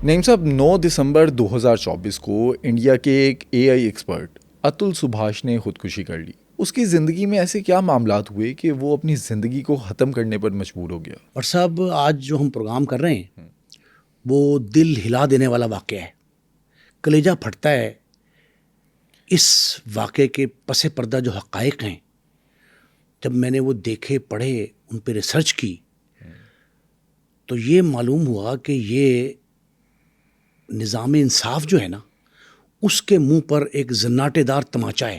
نعیم صاحب، 9 دسمبر 2024 کو انڈیا کے ایک AI ایکسپرٹ اتل سبھاش نے خودکشی کر لی. اس کی زندگی میں ایسے کیا معاملات ہوئے کہ وہ اپنی زندگی کو ختم کرنے پر مجبور ہو گیا؟ اور صاحب آج جو ہم پروگرام کر رہے ہیں وہ دل ہلا دینے والا واقعہ ہے. کلیجہ پھٹتا ہے. اس واقعے کے پس پردہ جو حقائق ہیں، جب میں نے وہ دیکھے، پڑھے، ان پہ ریسرچ کی، تو یہ معلوم ہوا کہ یہ نظام انصاف جو ہے نا، اس کے منہ پر ایک زناٹے دار تماچا ہے.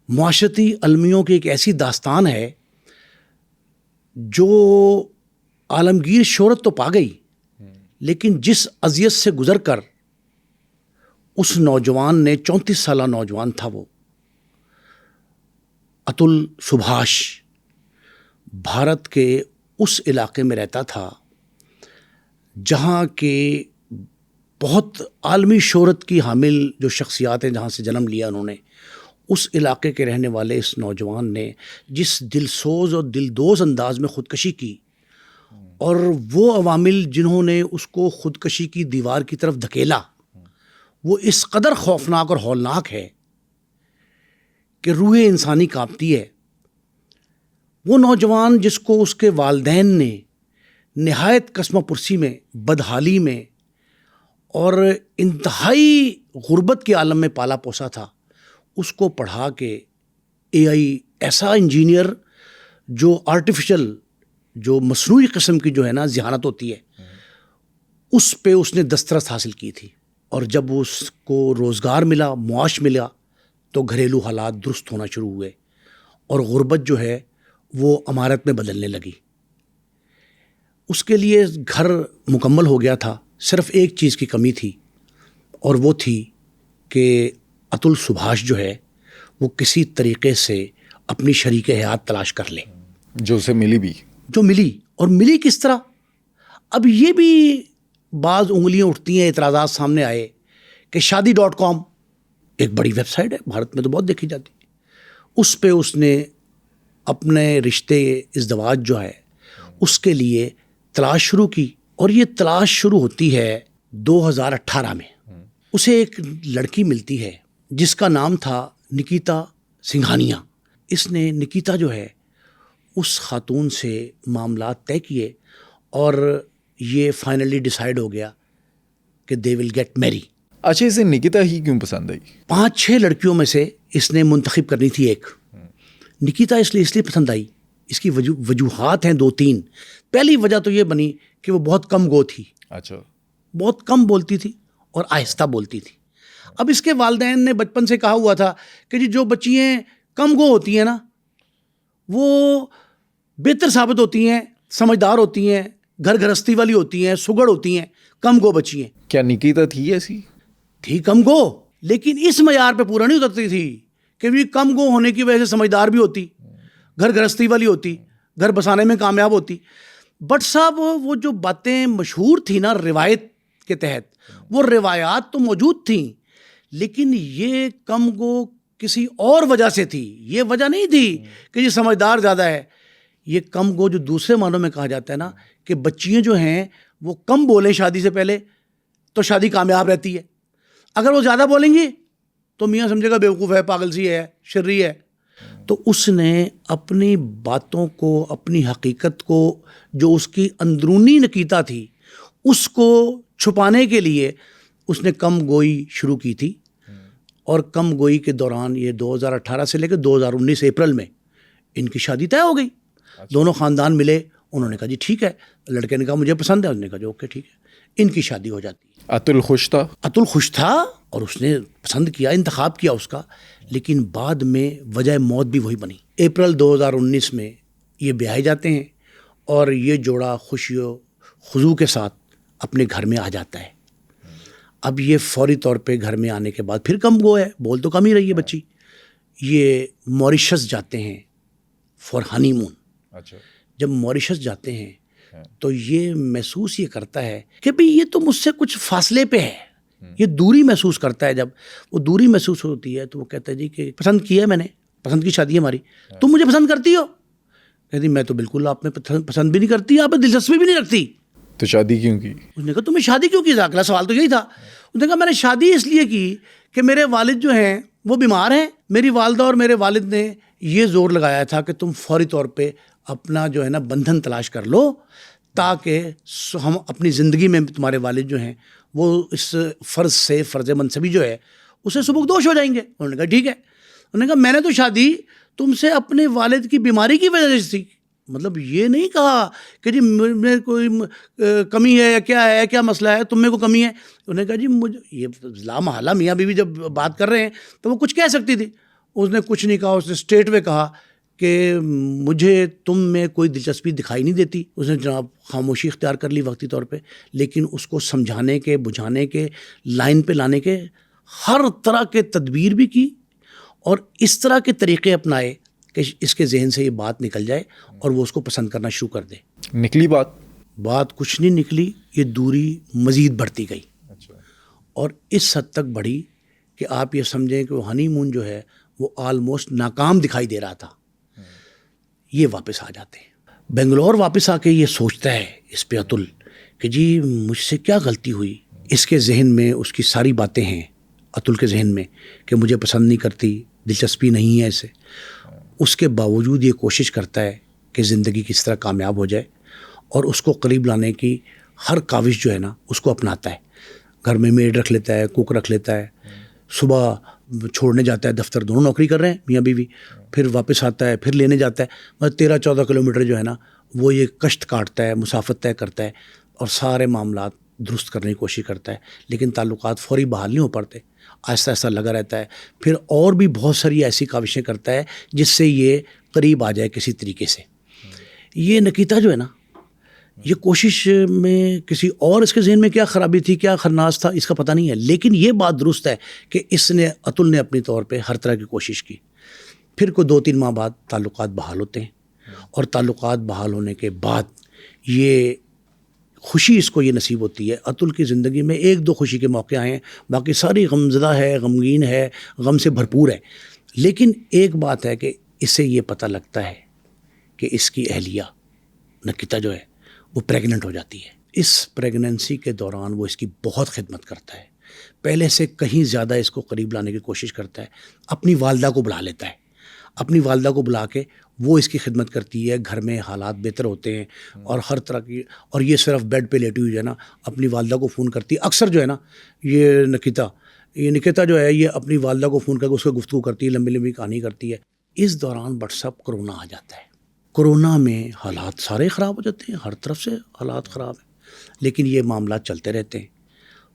معاشرتی المیوں کی ایک ایسی داستان ہے جو عالمگیر شہرت تو پا گئی، لیکن جس اذیت سے گزر کر اس نوجوان نے، 34 سالہ نوجوان تھا وہ، اتل سبھاش، بھارت کے اس علاقے میں رہتا تھا جہاں کے بہت عالمی شہرت کی حامل جو شخصیات ہیں، جہاں سے جنم لیا انہوں نے، اس علاقے کے رہنے والے اس نوجوان نے جس دلسوز اور دلدوز انداز میں خودکشی کی، اور وہ عوامل جنہوں نے اس کو خودکشی کی دیوار کی طرف دھکیلا، وہ اس قدر خوفناک اور ہولناک ہے کہ روح انسانی کانپتی ہے. وہ نوجوان جس کو اس کے والدین نے نہایت قسمہ پرسی میں، بدحالی میں اور انتہائی غربت کے عالم میں پالا پوسا تھا، اس کو پڑھا کے AI ایسا انجینئر جو آرٹیفیشل، جو مصنوعی قسم کی جو ہے نا ذہانت ہوتی ہے، اس پہ اس نے دسترس حاصل کی تھی. اور جب اس کو روزگار ملا، معاش ملا، تو گھریلو حالات درست ہونا شروع ہوئے اور غربت جو ہے وہ امارت میں بدلنے لگی. اس کے لیے گھر مکمل ہو گیا تھا، صرف ایک چیز کی کمی تھی، اور وہ تھی کہ اتل سبھاش جو ہے وہ کسی طریقے سے اپنی شریک حیات تلاش کر لے، جو اسے ملی بھی. جو ملی. اور ملی کس طرح؟ اب یہ بھی بعض انگلیاں اٹھتی ہیں، اعتراضات سامنے آئے کہ شادی.com ایک بڑی ویب سائٹ ہے، بھارت میں تو بہت دیکھی جاتی، اس پہ اس نے اپنے رشتے، ازدواج جو ہے اس کے لیے تلاش شروع کی. اور یہ تلاش شروع ہوتی ہے 2018 میں. اسے ایک لڑکی ملتی ہے جس کا نام تھا نکیتا سنگھانیا. اس نے، نکیتا جو ہے، اس خاتون سے معاملات طے کیے اور یہ فائنلی ڈیسائیڈ ہو گیا کہ دے ول گیٹ میری. اچھا، اسے نکیتا ہی کیوں پسند آئی؟ 5-6 لڑکیوں میں سے اس نے منتخب کرنی تھی ایک. نکیتا اس لیے پسند آئی، اس کی وجوہات ہیں 2-3. پہلی وجہ تو یہ بنی کہ وہ بہت کم گو تھی. اچھا. بہت کم بولتی تھی اور آہستہ بولتی تھی. اب اس کے والدین نے بچپن سے کہا ہوا تھا کہ جی جو بچیاں کم گو ہوتی ہیں نا، وہ بہتر ثابت ہوتی ہیں، سمجھدار ہوتی ہیں، گھر گھرستی والی ہوتی ہیں، سگڑ ہوتی ہیں، کم گو بچیاں. کیا نکیتا تھی ایسی؟ تھی کم گو، لیکن اس معیار پہ پورا نہیں اترتی تھی کہ بھی کم گو ہونے کی وجہ سے سمجھدار بھی ہوتی، گھر گھرستی والی ہوتی، گھر بسانے میں کامیاب ہوتی. بٹ صاحب وہ جو باتیں مشہور تھی نا روایت کے تحت، وہ روایات تو موجود تھیں، لیکن یہ کم گو کسی اور وجہ سے تھی. یہ وجہ نہیں تھی کہ یہ سمجھدار زیادہ ہے. یہ کم گو جو دوسرے معنوں میں کہا جاتا ہے نا، کہ بچیاں جو ہیں وہ کم بولیں شادی سے پہلے تو شادی کامیاب رہتی ہے. اگر وہ زیادہ بولیں گی تو میاں سمجھے گا بیوقوف ہے، پاگل سی ہے، شرری ہے. تو اس نے اپنی باتوں کو، اپنی حقیقت کو، جو اس کی اندرونی نکیتا تھی، اس کو چھپانے کے لیے اس نے کم گوئی شروع کی تھی. اور کم گوئی کے دوران یہ 2018 سے لے کے 2019 اپریل میں ان کی شادی طے ہو گئی. دونوں خاندان ملے، انہوں نے کہا جی ٹھیک ہے. لڑکے نے کہا مجھے پسند ہے، انہوں نے کہا جی اوکے ٹھیک ہے. ان کی شادی ہو جاتی. اتل خوش تھا؟ اتل خوش تھا اور اس نے پسند کیا، انتخاب کیا اس کا. لیکن بعد میں وجہ موت بھی وہی بنی. اپریل 2019 میں یہ بیاہے جاتے ہیں اور یہ جوڑا خوشی و خضوع کے ساتھ اپنے گھر میں آ جاتا ہے. اب یہ فوری طور پہ گھر میں آنے کے بعد پھر کم گو ہے، بول تو کم ہی رہی ہے بچی. یہ موریشس جاتے ہیں فار ہنی مون. اچھا. جب موریشس جاتے ہیں تو یہ محسوس یہ کرتا ہے کہ بھئی یہ تو مجھ سے کچھ فاصلے پہ ہے. یہ دوری محسوس کرتا ہے. جب وہ دوری محسوس ہوتی ہے تو وہ کہتا ہے جی کہ پسند کی ہے میں نے، پسند کی شادی ہے ہماری، تم مجھے پسند کرتی ہو؟ کہتی میں تو بالکل آپ میں پسند بھی نہیں کرتی، آپ میں دلچسپی بھی نہیں رکھتی. تو شادی کیوں کی؟ اس نے کہا تمہیں شادی کیوں کی؟ اگلا سوال تو یہی تھا. اس نے کہا میں نے شادی اس لیے کی کہ میرے والد جو ہیں وہ بیمار ہیں. میری والدہ اور میرے والد نے یہ زور لگایا تھا کہ تم فوری طور پہ اپنا جو ہے نا بندھن تلاش کر لو تاکہ ہم اپنی زندگی میں تمہارے والد جو ہیں وہ اس فرض سے فرض منصبی جو ہے اسے سبکدوش ہو جائیں گے. انہوں نے کہا ٹھیک ہے. انہوں نے کہا میں نے تو شادی تم سے اپنے والد کی بیماری کی وجہ سے تھی. مطلب یہ نہیں کہا کہ جی میں کوئی کمی ہے یا کیا مسئلہ ہے، تم میں کو کمی ہے. انہوں نے کہا جی مجھے یہ لا محالہ میاں بیوی جب بات کر رہے ہیں تو وہ کچھ کہہ سکتی تھی. اس نے کچھ نہیں کہا. اس نے اسٹریٹ وے کہا کہ مجھے تم میں کوئی دلچسپی دکھائی نہیں دیتی. اس نے جناب خاموشی اختیار کر لی وقتی طور پہ، لیکن اس کو سمجھانے کے، بجھانے کے، لائن پہ لانے کے ہر طرح کے تدبیر بھی کی اور اس طرح کے طریقے اپنائے کہ اس کے ذہن سے یہ بات نکل جائے اور وہ اس کو پسند کرنا شروع کر دے. نکلی بات کچھ نہیں نکلی. یہ دوری مزید بڑھتی گئی اور اس حد تک بڑھی کہ آپ یہ سمجھیں کہ وہ ہنی مون جو ہے وہ آلموسٹ ناکام دکھائی دے رہا تھا. یہ واپس آ جاتے ہیں. بنگلور واپس آ کے یہ سوچتا ہے اس پہ اتل کہ جی مجھ سے کیا غلطی ہوئی. اس کے ذہن میں اس کی ساری باتیں ہیں، اتل کے ذہن میں، کہ مجھے پسند نہیں کرتی، دلچسپی نہیں ہے اسے. اس کے باوجود یہ کوشش کرتا ہے کہ زندگی کس طرح کامیاب ہو جائے اور اس کو قریب لانے کی ہر کاوش جو ہے نا اس کو اپناتا ہے. گھر میں میڈ رکھ لیتا ہے، کوک رکھ لیتا ہے. صبح چھوڑنے جاتا ہے دفتر، دونوں نوکری کر رہے ہیں میاں بیوی، پھر واپس آتا ہے، پھر لینے جاتا ہے. مطلب 13-14 کلومیٹر جو ہے نا وہ یہ کشت کاٹتا ہے، مسافت طے کرتا ہے اور سارے معاملات درست کرنے کی کوشش کرتا ہے. لیکن تعلقات فوری بحال نہیں ہو پاتے، آہستہ آہستہ لگا رہتا ہے. پھر اور بھی بہت ساری ایسی کاوشیں کرتا ہے جس سے یہ قریب آ جائے کسی طریقے سے. یہ نکیتا جو ہے نا، یہ کوشش میں کسی اور اس کے ذہن میں کیا خرابی تھی، کیا خرناس تھا، اس کا پتہ نہیں ہے. لیکن یہ بات درست ہے کہ اتل نے اپنی طور پہ ہر طرح کی کوشش کی. پھر کوئی 2-3 ماہ بعد تعلقات بحال ہوتے ہیں اور تعلقات بحال ہونے کے بعد یہ خوشی اس کو یہ نصیب ہوتی ہے. اتل کی زندگی میں 1-2 خوشی کے موقع آئے ہیں، باقی ساری غمزدہ ہے، غمگین ہے، غم سے بھرپور ہے. لیکن ایک بات ہے کہ اسے یہ پتہ لگتا ہے کہ اس کی اہلیہ نکیتا جو ہے وہ پریگننٹ ہو جاتی ہے. اس پریگننسی کے دوران وہ اس کی بہت خدمت کرتا ہے، پہلے سے کہیں زیادہ اس کو قریب لانے کی کوشش کرتا ہے. اپنی والدہ کو بلا لیتا ہے، اپنی والدہ کو بلا کے وہ اس کی خدمت کرتی ہے. گھر میں حالات بہتر ہوتے ہیں اور ہر طرح کی، اور یہ صرف بیڈ پہ لیٹی ہوئی جو ہے نا اپنی والدہ کو فون کرتی ہے. اکثر جو ہے نا یہ نکیتا جو ہے یہ اپنی والدہ کو فون کر کے اس کو گفتگو کرتی ہے، لمبی لمبی کہانی کرتی ہے. اس دوران بٹ صاحب کرونا آ جاتا ہے. کرونا میں حالات سارے خراب ہو جاتے ہیں، ہر طرف سے حالات خراب ہیں. لیکن یہ معاملات چلتے رہتے ہیں.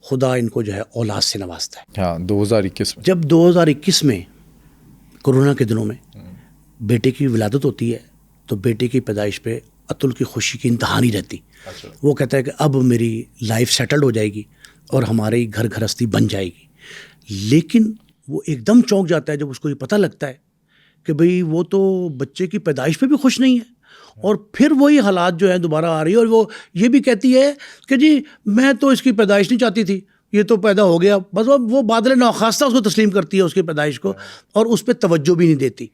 خدا ان کو جو ہے اولاد سے نوازتا ہے. ہاں 2021 میں جب 2021 میں کرونا کے دنوں میں بیٹے کی ولادت ہوتی ہے تو بیٹے کی پیدائش پہ اتل کی خوشی کی انتہا نہیں رہتی. وہ کہتا ہے کہ اب میری لائف سیٹلڈ ہو جائے گی اور ہماری گھر گھرستی بن جائے گی. لیکن وہ ایک دم چونک جاتا ہے جب اس کو یہ پتہ لگتا ہے کہ بھئی وہ تو بچے کی پیدائش پہ بھی خوش نہیں ہے. اور پھر وہی حالات جو ہے دوبارہ آ رہی ہے اور وہ یہ بھی کہتی ہے کہ جی میں تو اس کی پیدائش نہیں چاہتی تھی، یہ تو پیدا ہو گیا. بس وہ بادل ناخواستہ اس کو تسلیم کرتی ہے اس کی پیدائش کو اور اس پہ توجہ بھی نہیں دیتی.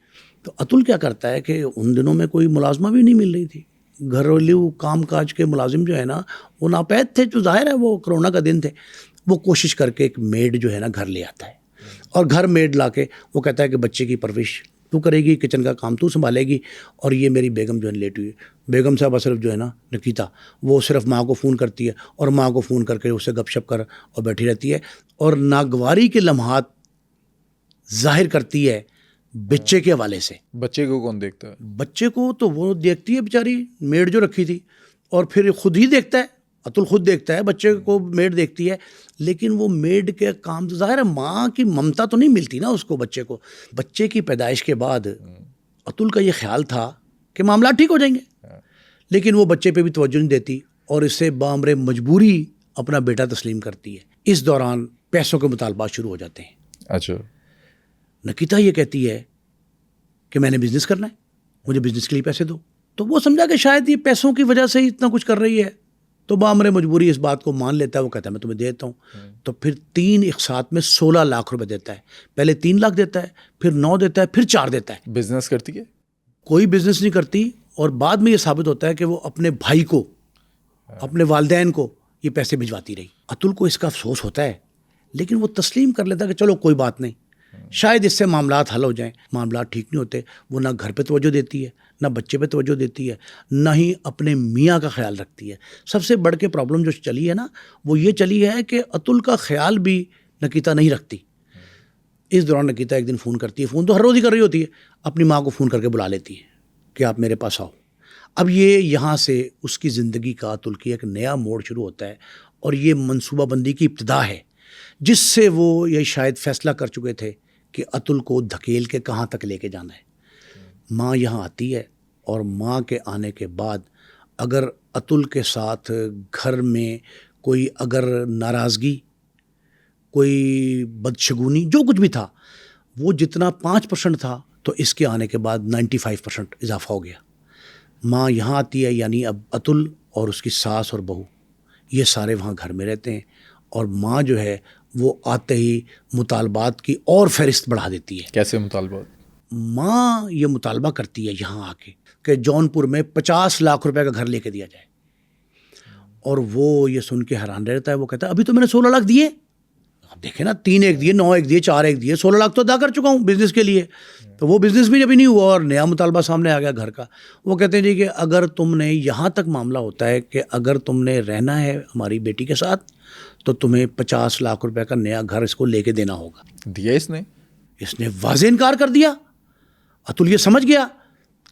تو اتل کیا کرتا ہے کہ ان دنوں میں کوئی ملازمہ بھی نہیں مل رہی تھی. گھریلو کام کاج کے ملازم جو ہے نا وہ ناپید تھے، جو ظاہر ہے وہ کرونا کا دن تھے. وہ کوشش کر کے ایک میڈ جو ہے نا گھر لے آتا ہے اور گھر میڈ لا کے وہ کہتا ہے کہ بچے کی پرورش تو کرے گی، کچن کا کام تو سنبھالے گی، اور یہ میری بیگم جو ہے لیٹی ہوئی. بیگم صاحبہ صرف جو ہے نا نکیتا وہ صرف ماں کو فون کرتی ہے اور ماں کو فون کر کے اسے گپ شپ کر اور بیٹھی رہتی ہے اور ناگواری کے لمحات ظاہر کرتی ہے بچے کے حوالے سے. بچے کو کون دیکھتا ہے؟ بچے کو تو وہ دیکھتی ہے بیچاری میڈ جو رکھی تھی، اور پھر خود ہی دیکھتا ہے. اتل خود دیکھتا ہے، بچے کو میڈ دیکھتی ہے. لیکن وہ میڈ کے کام تو ظاہر ہے ماں کی ممتا تو نہیں ملتی نا اس کو بچے کو. بچے کی پیدائش کے بعد اتل کا یہ خیال تھا کہ معاملات ٹھیک ہو جائیں گے، لیکن وہ بچے پہ بھی توجہ نہیں دیتی اور اس سے بامر مجبوری اپنا بیٹا تسلیم کرتی ہے. اس دوران پیسوں کے مطالبات شروع ہو جاتے ہیں. اچھا. نکیتا یہ کہتی ہے کہ میں نے بزنس کرنا ہے، مجھے بزنس کے لیے پیسے دو. تو وہ سمجھا کہ شاید یہ پیسوں کی وجہ سے ہی اتنا کچھ کر رہی ہے، تو بامر مجبوری اس بات کو مان لیتا ہے. وہ کہتا ہے میں تمہیں دیتا ہوں. تو پھر 3 اقساط میں 16 لاکھ روپے دیتا ہے. پہلے 3 لاکھ دیتا ہے، پھر 9 دیتا ہے، پھر 4 دیتا ہے. بزنس کرتی ہے؟ کوئی بزنس نہیں کرتی. اور بعد میں یہ ثابت ہوتا ہے کہ وہ اپنے بھائی کو اپنے والدین کو یہ پیسے بھجواتی رہی. اتل کو اس کا افسوس ہوتا ہے لیکن وہ تسلیم کر لیتا کہ چلو کوئی بات نہیں, شاید اس سے معاملات حل ہو جائیں. معاملات ٹھیک نہیں ہوتے. وہ نہ گھر پہ توجہ دیتی ہے, نہ بچے پہ توجہ دیتی ہے, نہ ہی اپنے میاں کا خیال رکھتی ہے. سب سے بڑھ کے پرابلم جو چلی ہے نا وہ یہ چلی ہے کہ اتل کا خیال بھی نکیتا نہیں رکھتی. اس دوران نکیتا ایک دن فون کرتی ہے, فون تو ہر روز ہی کر رہی ہوتی ہے, اپنی ماں کو فون کر کے بلا لیتی ہے کہ آپ میرے پاس آؤ. اب یہ یہاں سے اس کی زندگی کا اتل کی ایک نیا موڑ شروع ہوتا ہے اور یہ منصوبہ بندی کی ابتدا ہے جس سے وہ یہ شاید فیصلہ کر چکے تھے کہ اتل کو دھکیل کے کہاں تک لے کے جانا ہے. ماں یہاں آتی ہے اور ماں کے آنے کے بعد اگر اتل کے ساتھ گھر میں کوئی اگر ناراضگی, کوئی بدشگونی, جو کچھ بھی تھا وہ جتنا 5% تھا تو اس کے آنے کے بعد 95% اضافہ ہو گیا. ماں یہاں آتی ہے یعنی اب اتل اور اس کی ساس اور بہو یہ سارے وہاں گھر میں رہتے ہیں اور ماں جو ہے وہ آتے ہی مطالبات کی اور فہرست بڑھا دیتی ہے. کیسے مطالبات؟ ماں یہ مطالبہ کرتی ہے یہاں آ کے کہ جونپور میں 50 لاکھ روپے کا گھر لے کے دیا جائے. اور وہ یہ سن کے حیران رہتا ہے. وہ کہتا ہے ابھی تو میں نے 16 لاکھ دیے. اب دیکھیں نا, 3 ایک دیے, 9 ایک دیے, 4 ایک دیے, 16 لاکھ تو ادا کر چکا ہوں بزنس کے لیے. تو وہ بزنس بھی ابھی نہیں ہوا اور نیا مطالبہ سامنے آ گیا گھر کا. وہ کہتے ہیں جی کہ اگر تم نے یہاں تک معاملہ ہوتا ہے کہ اگر تم نے رہنا ہے ہماری بیٹی کے ساتھ تو تمہیں 50 لاکھ روپے کا نیا گھر اس کو لے کے دینا ہوگا. دیا اس نے واضح انکار کر دیا. اتل یہ سمجھ گیا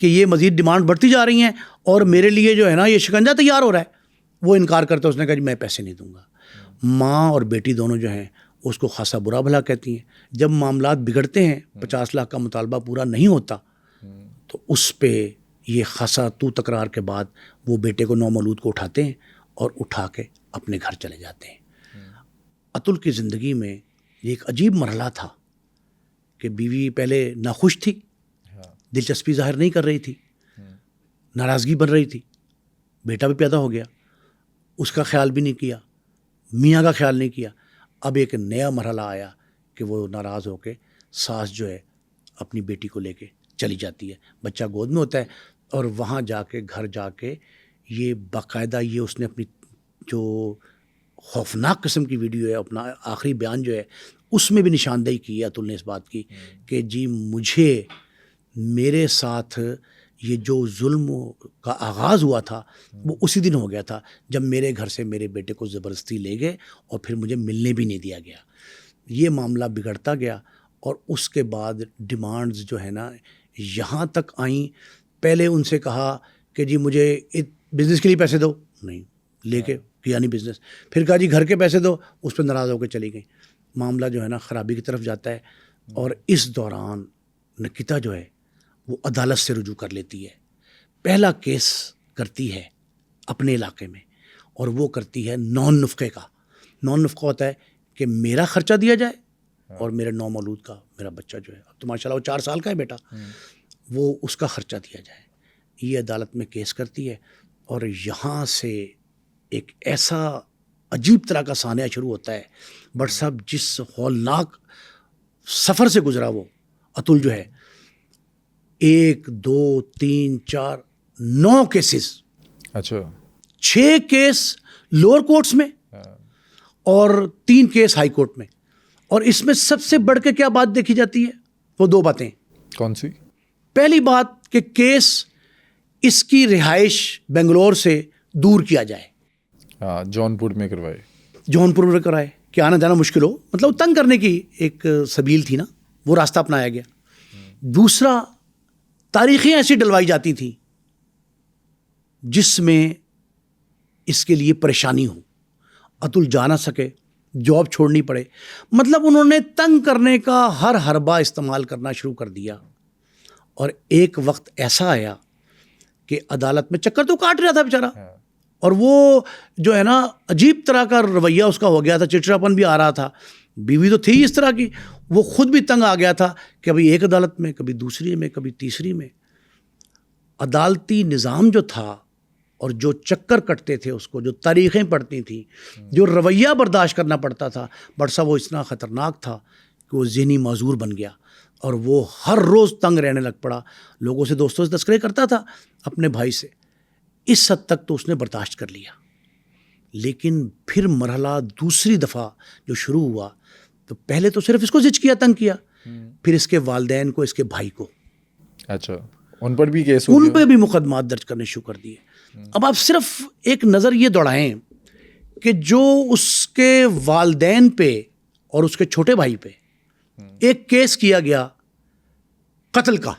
کہ یہ مزید ڈیمانڈ بڑھتی جا رہی ہیں اور میرے لیے جو ہے نا یہ شکنجہ تیار ہو رہا ہے. وہ انکار کرتا, اس نے کہا جی میں پیسے نہیں دوں گا. ماں اور بیٹی دونوں جو ہیں اس کو خاصا برا بھلا کہتی ہیں. جب معاملات بگڑتے ہیں, 50 لاکھ کا مطالبہ پورا نہیں ہوتا تو اس پہ یہ خاصا تو تکرار کے بعد وہ بیٹے کو نومولود کو اٹھاتے ہیں اور اٹھا کے اپنے گھر چلے جاتے ہیں. اتل کی زندگی میں یہ ایک عجیب مرحلہ تھا کہ بیوی پہلے ناخوش تھی, دلچسپی ظاہر نہیں کر رہی تھی, ناراضگی بن رہی تھی. بیٹا بھی پیدا ہو گیا, اس کا خیال بھی نہیں کیا, میاں کا خیال نہیں کیا. اب ایک نیا مرحلہ آیا کہ وہ ناراض ہو کے ساس جو ہے اپنی بیٹی کو لے کے چلی جاتی ہے. بچہ گود میں ہوتا ہے اور وہاں جا کے گھر جا کے یہ باقاعدہ یہ اس نے اپنی جو خوفناک قسم کی ویڈیو ہے, اپنا آخری بیان جو ہے اس میں بھی نشاندہی کی ہے اتل نے اس بات کی کہ جی مجھے میرے ساتھ یہ جو ظلم کا آغاز ہوا تھا وہ اسی دن ہو گیا تھا جب میرے گھر سے میرے بیٹے کو زبردستی لے گئے اور پھر مجھے ملنے بھی نہیں دیا گیا. یہ معاملہ بگڑتا گیا اور اس کے بعد ڈیمانڈز جو ہے نا یہاں تک آئیں. پہلے ان سے کہا کہ جی مجھے بزنس کے لیے پیسے دو, نہیں لے کے کیا نہیں بزنس. پھر کہا جی گھر کے پیسے دو, اس پہ ناراض ہو کے چلی گئی. معاملہ جو ہے نا خرابی کی طرف جاتا ہے اور اس دوران نکیتا جو ہے وہ عدالت سے رجوع کر لیتی ہے. پہلا کیس کرتی ہے اپنے علاقے میں اور وہ کرتی ہے نون نفقے کا. نون نفقہ ہوتا ہے کہ میرا خرچہ دیا جائے اور میرے نومولود کا میرا بچہ جو ہے, اب تو ماشاء اللہ وہ 4 سال کا ہے بیٹا, وہ اس کا خرچہ دیا جائے. یہ عدالت میں کیس کرتی ہے اور یہاں سے ایک ایسا عجیب طرح کا سانحہ شروع ہوتا ہے. بٹ صاحب جس ہولناک سفر سے گزرا وہ اتل جو ہے, 1 2 3 4 9 کیسز, اچھا 6 کیس لوور کورٹس میں اور 3 کیس ہائی کورٹ میں. اور اس میں سب سے بڑھ کے کیا بات دیکھی جاتی ہے, وہ 2 باتیں. کون سی؟ پہلی بات کہ کیس اس کی رہائش بنگلور سے دور کیا جائے. ہاں, جونپور میں کروائے. جونپور میں کرائے کہ آنا جانا مشکل ہو, مطلب تنگ کرنے کی ایک سبیل تھی نا, وہ راستہ اپنایا گیا. دوسرا, تاریخیں ایسی ڈلوائی جاتی تھیں جس میں اس کے لیے پریشانی ہو, اتل جا نہ سکے, جاب چھوڑنی پڑے. مطلب انہوں نے تنگ کرنے کا ہر حربہ استعمال کرنا شروع کر دیا. اور ایک وقت ایسا آیا کہ عدالت میں چکر تو کاٹ رہا تھا بیچارہ, اور وہ جو ہے نا عجیب طرح کا رویہ اس کا ہو گیا تھا, چڑچڑاپن بھی آ رہا تھا. بیوی تو تھی اس طرح کی, وہ خود بھی تنگ آ گیا تھا کہ ابھی ایک عدالت میں, کبھی دوسری میں, کبھی تیسری میں. عدالتی نظام جو تھا اور جو چکر کٹتے تھے اس کو, جو تاریخیں پڑھتی تھیں, جو رویہ برداشت کرنا پڑتا تھا, بٹ صاحب وہ اتنا خطرناک تھا کہ وہ ذہنی معذور بن گیا اور وہ ہر روز تنگ رہنے لگ پڑا. لوگوں سے, دوستوں سے تذکرے کرتا تھا اپنے بھائی سے. اس حد تک تو اس نے برداشت کر لیا لیکن پھر مرحلہ دوسری دفعہ جو شروع ہوا تو پہلے تو صرف اس کو زچ کیا، تنگ کیا، پھر اس کے والدین کو، اس کے بھائی کو، اچھا ان پر بھی کیس ہو ان گیا؟ پہ بھی مقدمات درج کرنے شروع کر دیے. اب آپ صرف ایک نظر یہ دوڑائیں کہ جو اس کے والدین پہ اور اس کے چھوٹے بھائی پہ ایک کیس کیا گیا قتل کا،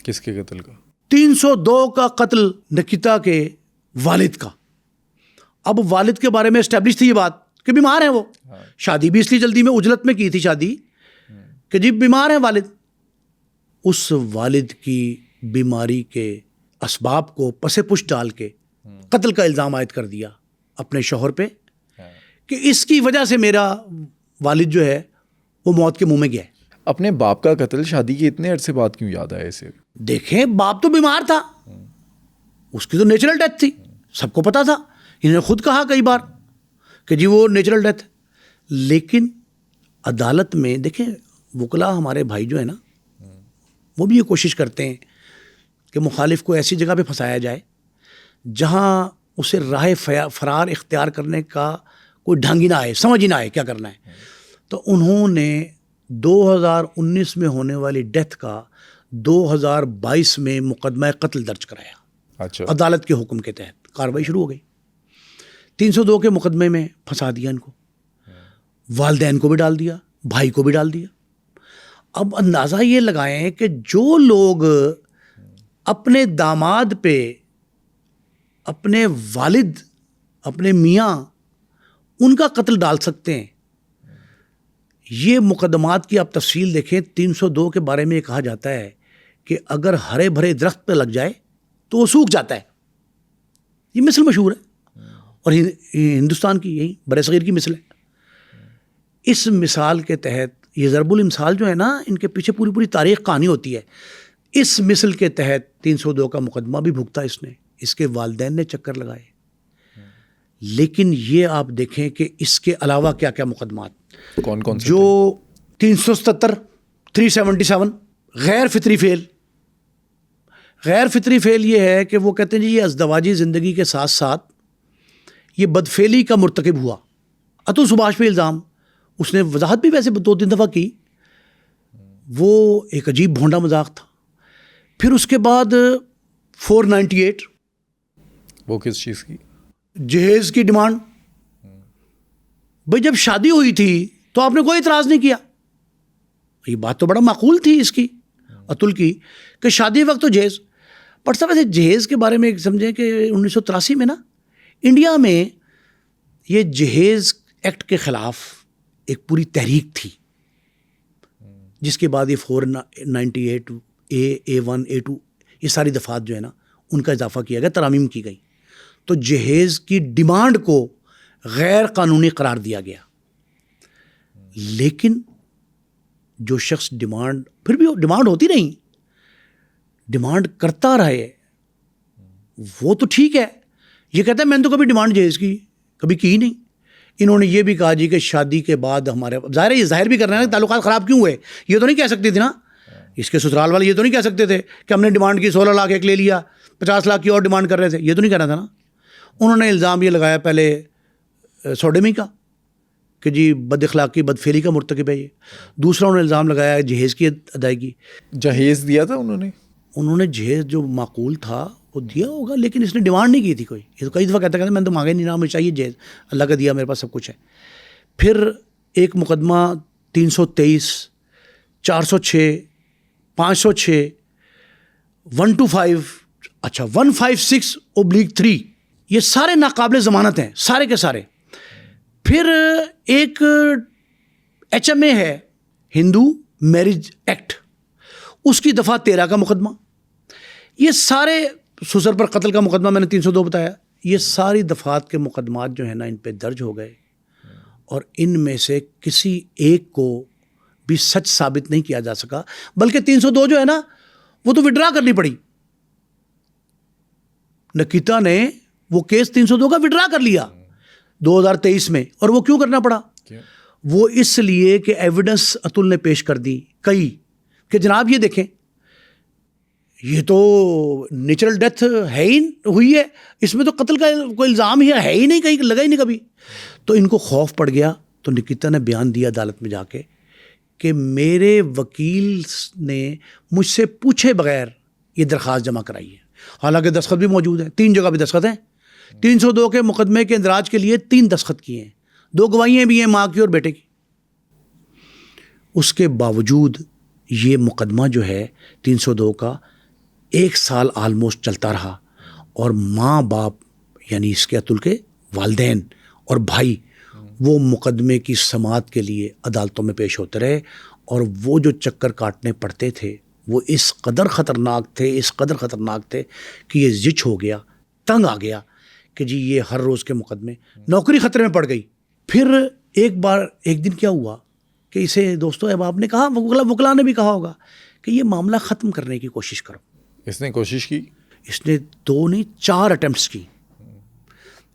کس کے قتل کا؟ 302 کا قتل نکیتا کے والد کا. اب والد کے بارے میں اسٹیبلش تھی یہ بات کہ بیمار ہیں وہ، شادی بھی اس لیے جلدی میں اجلت میں کی تھی شادی کہ جی بیمار ہیں والد. اس والد کی بیماری کے اسباب کو پس پش ڈال کے قتل کا الزام عائد کر دیا اپنے شوہر پہ کہ اس کی وجہ سے میرا والد جو ہے وہ موت کے منہ میں گیا ہے. اپنے باپ کا قتل شادی کے اتنے عرصے بعد کیوں یاد آیا اسے؟ دیکھیں باپ تو بیمار تھا، اس کی تو نیچرل ڈیتھ تھی، سب کو پتا تھا، انہوں نے خود کہا کئی بار کہ جی وہ نیچرل ڈیتھ. لیکن عدالت میں دیکھیں وکلا ہمارے بھائی جو ہے نا وہ بھی یہ کوشش کرتے ہیں کہ مخالف کو ایسی جگہ پہ پھنسایا جائے جہاں اسے راہ فرار اختیار کرنے کا کوئی ڈھنگ ہی نہ آئے، سمجھ ہی نہ آئے کیا کرنا ہے. تو انہوں نے 2019 میں ہونے والی ڈیتھ کا 2022 میں مقدمہ قتل درج کرایا. اچھا عدالت کے حکم کے تحت کارروائی شروع ہو گئی. 302 کے مقدمے میں پھنسا دیا ان کو، والدین کو بھی ڈال دیا، بھائی کو بھی ڈال دیا. اب اندازہ یہ لگائیں کہ جو لوگ اپنے داماد پہ، اپنے والد، اپنے میاں، ان کا قتل ڈال سکتے ہیں. یہ مقدمات کی آپ تفصیل دیکھیں. 302 کے بارے میں یہ کہا جاتا ہے کہ اگر ہرے بھرے درخت پہ لگ جائے تو وہ سوکھ جاتا ہے. یہ مثل مشہور ہے اور ہندوستان کی یہی برصغیر کی مثل ہے. اس مثال کے تحت یہ ضرب الامثال جو ہے نا ان کے پیچھے پوری پوری تاریخ کہانی ہوتی ہے. اس مثل کے تحت 302 کا مقدمہ بھی بھگتا اس نے، اس کے والدین نے چکر لگائے. لیکن یہ آپ دیکھیں کہ اس کے علاوہ کیا کیا مقدمات کون کون سے جو 377 377 غیر فطری فعل. غیر فطری فعل یہ ہے کہ وہ کہتے ہیں جی یہ ازدواجی زندگی کے ساتھ ساتھ یہ بدفعلی کا مرتکب ہوا. اتل سبھاش پہ الزام، اس نے وضاحت بھی ویسے 2-3 دفعہ کی، وہ ایک عجیب بھونڈا مذاق تھا. پھر اس کے بعد 498 وہ کس چیز کی؟ جہیز کی ڈیمانڈ. بھائی جب شادی ہوئی تھی تو آپ نے کوئی اعتراض نہیں کیا. یہ بات تو بڑا معقول تھی اس کی اتل کی کہ شادی وقت تو جہیز. پر سب ایسے جہیز کے بارے میں سمجھیں کہ 1983 میں نا انڈیا میں یہ جہیز ایکٹ کے خلاف ایک پوری تحریک تھی، جس کے بعد یہ 498 A1 A2 یہ ساری دفعات جو ہے نا ان کا اضافہ کیا گیا، ترامیم کی گئی. تو جہیز کی ڈیمانڈ کو غیر قانونی قرار دیا گیا. لیکن جو شخص ڈیمانڈ، پھر بھی ڈیمانڈ ہوتی نہیں، ڈیمانڈ کرتا رہے وہ تو ٹھیک ہے. یہ کہتا ہے میں نے تو کبھی ڈیمانڈ جہیز کی کبھی کی نہیں. انہوں نے یہ بھی کہا جی کہ شادی کے بعد ہمارے ظاہر ہے یہ ظاہر بھی کر رہے ہیں کہ تعلقات خراب کیوں ہوئے. یہ تو نہیں کہہ سکتے تھے نا، اس کے سسرال والے یہ تو نہیں کہہ سکتے تھے کہ ہم نے ڈیمانڈ کی 16 لاکھ ایک لے لیا، 50 لاکھ کی اور ڈیمانڈ کر رہے تھے، یہ تو نہیں کہنا تھا نا. انہوں نے الزام یہ لگایا پہلے سوڈمی کا کہ جی بد اخلاقی بدفعلی کا مرتکب ہے یہ. دوسرا انہوں نے الزام لگایا جہیز کی ادائیگی. جہیز دیا تھا انہوں نے جہیز جو معقول تھا وہ دیا ہوگا، لیکن اس نے ڈیمانڈ نہیں کی تھی کوئی. یہ تو کئی دفعہ کہتا میں نے تو مانگا نہیں، نہ مجھے چاہیے جہیز، اللہ کا دیا میرے پاس سب کچھ ہے. پھر ایک مقدمہ 323 406 506 125 اچھا 156/3 یہ سارے ناقابل ضمانت ہیں سارے کے سارے. پھر ایک HMA ہے ہندو میرج ایکٹ، اس کی دفعہ 13 کا مقدمہ. یہ سارے سسر پر قتل کا مقدمہ میں نے 302 بتایا. یہ ساری دفعات کے مقدمات جو ہیں نا ان پہ درج ہو گئے اور ان میں سے کسی ایک کو بھی سچ ثابت نہیں کیا جا سکا، بلکہ 302 جو ہے نا وہ تو وڈرا کرنی پڑی. نکیتا نے وہ کیس 302 کا وڈرا کر لیا 2023 میں. اور وہ کیوں کرنا پڑا؟ وہ اس لیے کہ ایویڈنس اتل نے پیش کر دی کئی کہ جناب یہ دیکھیں یہ تو نیچرل ڈیتھ ہے ہی ہوئی ہے, اس میں تو قتل کا کوئی الزام ہی ہے ہی نہیں, کہیں لگا ہی نہیں کبھی. تو ان کو خوف پڑ گیا, تو نکیتا نے بیان دیا عدالت میں جا کے کہ میرے وکیل نے مجھ سے پوچھے بغیر یہ درخواست جمع کرائی ہے, حالانکہ دستخط بھی موجود ہے, 3 جگہ بھی دستخط ہیں, 302 کے مقدمے کے اندراج کے لیے 3 دستخط کیے ہیں, 2 گواہیاں بھی ہیں ماں کی اور بیٹے کی. اس کے باوجود یہ مقدمہ جو ہے 302 کا 1 سال آلموسٹ چلتا رہا, اور ماں باپ یعنی اس کے اتل کے والدین اور بھائی وہ مقدمے کی سماعت کے لیے عدالتوں میں پیش ہوتے رہے, اور وہ جو چکر کاٹنے پڑتے تھے وہ اس قدر خطرناک تھے کہ یہ زچ ہو گیا, تنگ آ گیا کہ جی یہ ہر روز کے مقدمے, نوکری خطرے میں پڑ گئی. پھر ایک دن کیا ہوا کہ اسے دوستوں احباب نے کہا, وکلا نے بھی کہا ہوگا کہ یہ معاملہ ختم کرنے کی کوشش کرو. اس نے کوشش کی, اس نے 2 نہیں 4 اٹیمپٹس کی.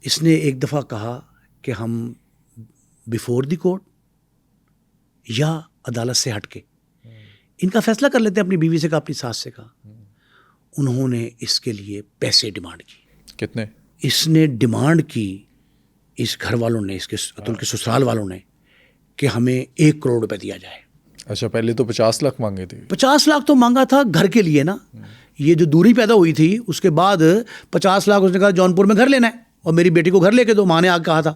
اس نے ایک دفعہ کہا کہ ہم بیفور دی کورٹ یا عدالت سے ہٹ کے ان کا فیصلہ کر لیتے ہیں, اپنی بیوی سے کہا, اپنی ساس سے کہا. انہوں نے اس کے لیے پیسے ڈیمانڈ کی. کتنے؟ اس نے ڈیمانڈ کی, اس گھر والوں نے, اس کے اتل کے سسرال والوں نے, کہ ہمیں 1 کروڑ روپے دیا جائے. اچھا, پہلے تو 50 لاکھ مانگے تھے. 50 لاکھ تو مانگا تھا گھر کے لیے نا, یہ جو دوری پیدا ہوئی تھی اس کے بعد 50 لاکھ اس نے کہا جونپور میں گھر لینا ہے اور میری بیٹی کو گھر لے کے دو, ماں نے آ کہا تھا.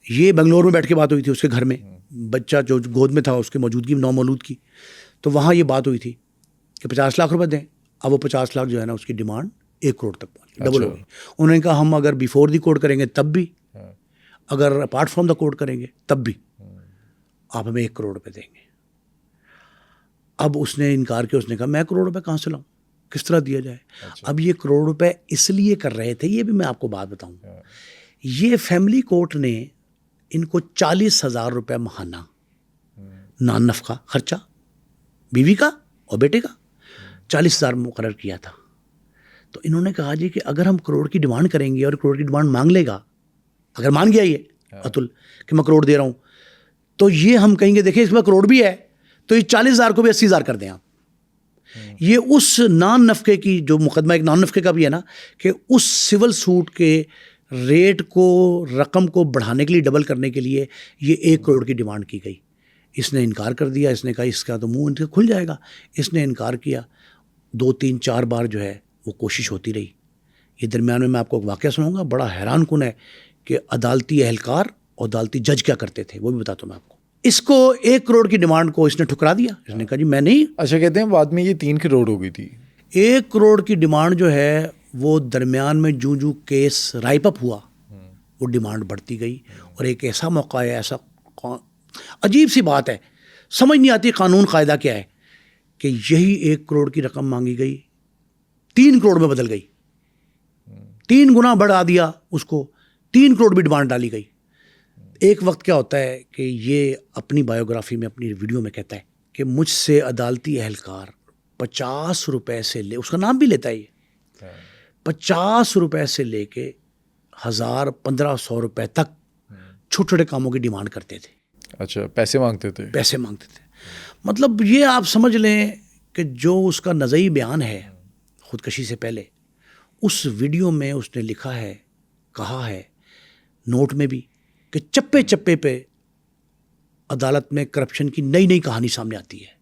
یہ بنگلور میں بیٹھ کے بات ہوئی تھی اس کے گھر میں, بچہ جو گود میں تھا اس کی موجودگی میں, نومولود کی, تو وہاں یہ بات ہوئی تھی کہ 50 لاکھ روپے دیں. اب وہ 50 لاکھ جو ہے نا اس کی ڈیمانڈ 1 کروڑ تک پہنچی, ڈبل ہو گئی. انہوں نے کہا ہم اگر بیفور دی کورٹ کریں گے تب بھی, اگر اپارٹ فرام دا کورٹ کریں گے تب بھی آپ ہمیں 1 کروڑ روپے دیں گے. اب اس نے انکار کیا, اس نے کہا میں 1 کروڑ روپے کہاں سے لاؤں, کس طرح دیا جائے. اب یہ 1 کروڑ روپے اس لیے کر رہے تھے, یہ بھی میں آپ کو بات بتاؤں, یہ فیملی کورٹ نے ان کو 40,000 روپے ماہانہ نان نفقہ خرچہ بیوی کا اور بیٹے کا 40,000 مقرر کیا تھا. تو انہوں نے کہا جی کہ اگر ہم کروڑ کی ڈیمانڈ کریں گے اور کروڑ کی ڈیمانڈ مانگ لے گا, اگر مان گیا یہ اتل کہ میں کروڑ دے رہا ہوں, تو یہ ہم کہیں گے دیکھیں اس میں کروڑ بھی ہے تو یہ 40,000 کو بھی 80,000 کر دیں آپ. یہ اس نان نفقے کی جو مقدمہ ایک نان نفقے کا بھی ہے نا, کہ اس سول سوٹ کے ریٹ کو, رقم کو بڑھانے کے لیے, ڈبل کرنے کے لیے یہ 1 کروڑ کی ڈیمانڈ کی گئی. اس نے انکار کر دیا, اس نے کہا اس کا تو منہ ان کا کھل جائے گا. اس نے انکار کیا, 2 3 4 بار جو ہے وہ کوشش ہوتی رہی. یہ درمیان میں میں آپ کو ایک واقعہ سناؤں گا, بڑا حیران کن ہے کہ عدالتی اہلکار اور عدالتی جج کیا کرتے تھے, وہ بھی بتاتا ہوں میں آپ کو. اس کو 1 کروڑ کی ڈیمانڈ کو اس نے ٹھکرا دیا. اس نے کہا جی میں نہیں. اچھا, کہتے ہیں بعد میں یہ 3 کروڑ ہو گئی تھی. 1 کروڑ کی ڈیمانڈ جو ہے وہ درمیان میں جو کیس رائپ اپ ہوا وہ ڈیمانڈ بڑھتی گئی. اور ایک ایسا موقع ہے, ایسا عجیب سی بات ہے, سمجھ نہیں آتی قانون قاعدہ کیا ہے, کہ یہی 1 کروڑ کی رقم مانگی گئی 3 کروڑ میں بدل گئی, 3 گنا بڑھا دیا اس کو, 3 کروڑ بھی ڈیمانڈ ڈالی گئی. ایک وقت کیا ہوتا ہے کہ یہ اپنی بایوگرافی میں, اپنی ویڈیو میں کہتا ہے کہ مجھ سے عدالتی اہلکار 50 روپے سے لے, اس کا نام بھی لیتا ہے یہ, 50 روپے سے لے کے 1,000-1,500 روپے تک چھوٹے چھوٹے کاموں کی ڈیمانڈ کرتے تھے. اچھا, پیسے مانگتے تھے. پیسے مانگتے تھے. مطلب یہ آپ سمجھ لیں کہ جو اس کا نظری بیان ہے خودکشی سے پہلے, اس ویڈیو میں اس نے لکھا ہے, کہا ہے نوٹ میں بھی, کہ چپے چپے پہ عدالت میں کرپشن کی نئی نئی کہانی سامنے آتی ہے.